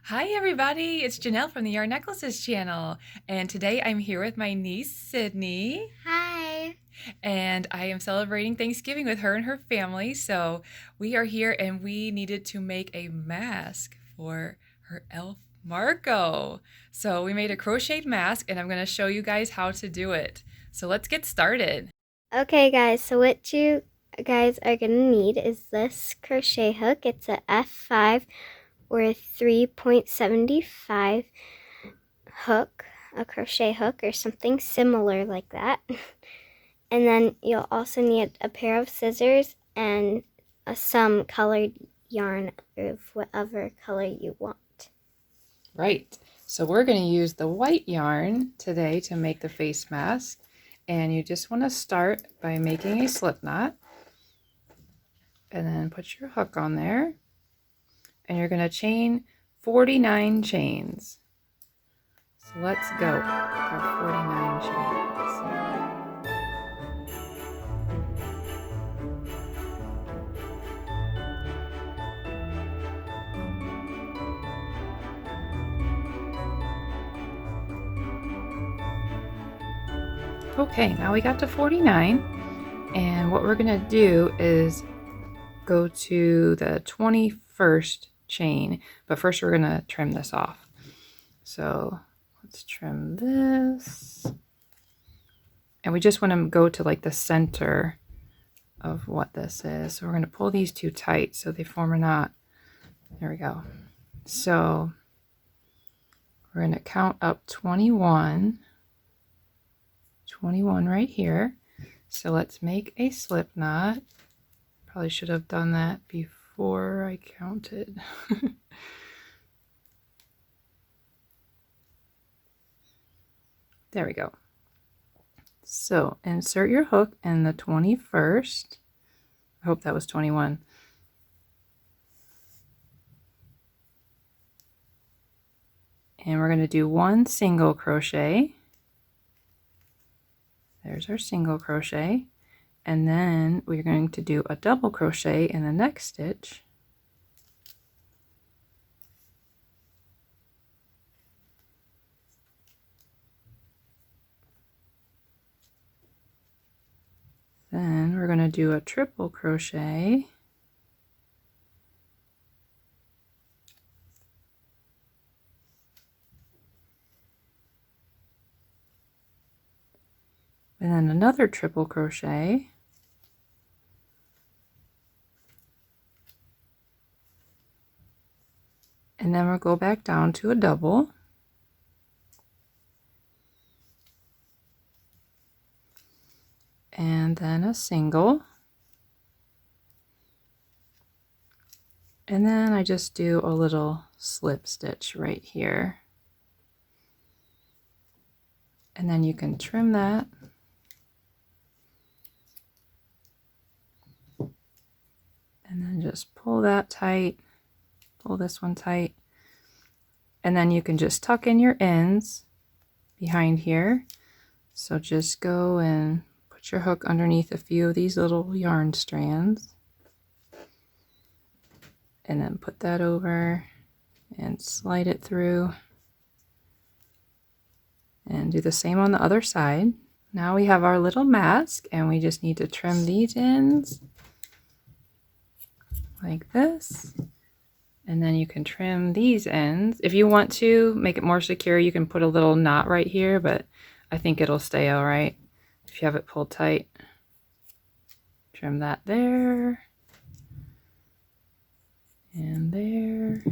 Hi everybody, it's Janelle from the Yarn Necklaces channel, and today I'm here with my niece Sydney, Hi. and I am celebrating Thanksgiving with her and her family. So we are here and we needed to make a mask for her elf Marco. So we made a crocheted mask and I'm going to show you guys how to do it. So let's get started. Okay, guys, so what you guys are going to need is this crochet hook. It's a F5 or 3.75 hook, a crochet hook or something similar like that. And then you'll also need a pair of scissors and some colored yarn of whatever color you want. Right. So we're going to use the white yarn today to make the face mask. And you just want to start by making a slip knot. And then put your hook on there. And you're going to chain 49 chains. So let's go with our 49 chains. Okay, now we got to 49, and what we're going to do is go to the 21st chain, but first we're going to trim this off. So let's trim this, and we just want to go to like the center of what this is. So we're going to pull these two tight so they form a knot. There we go. So we're going to count up 21 right here. So let's make a slip knot. Probably should have done that before I counted. There we go. So insert your hook in the 21st. I hope that was 21. And we're going to do one single crochet. There's our single crochet. And then we're going to do a double crochet in the next stitch. Then we're going to do a triple crochet. And then another triple crochet. And then we'll go back down to a double. And then a single. And then I just do a little slip stitch right here. And then you can trim that. And then just pull that tight, pull this one tight. And then you can just tuck in your ends behind here. So just go and put your hook underneath a few of these little yarn strands. And then put that over and slide it through. And do the same on the other side. Now we have our little mask, and we just need to trim these ends like this. And then you can trim these ends. If you want to make it more secure, you can put a little knot right here, but I think it'll stay all right if you have it pulled tight. Trim that there. And there.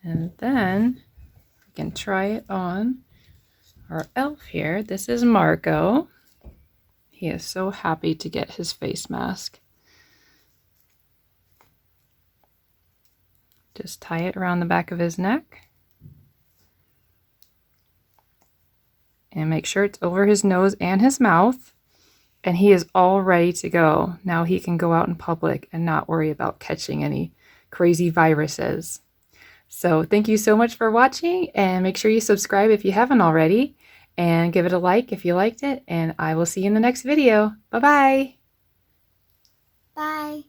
And then we can try it on our elf here. This is Marco. He is so happy to get his face mask. Just tie it around the back of his neck. And make sure it's over his nose and his mouth. And he is all ready to go. Now he can go out in public and not worry about catching any crazy viruses. So thank you so much for watching, and make sure you subscribe if you haven't already, and give it a like if you liked it, and I will see you in the next video. Bye-bye. Bye.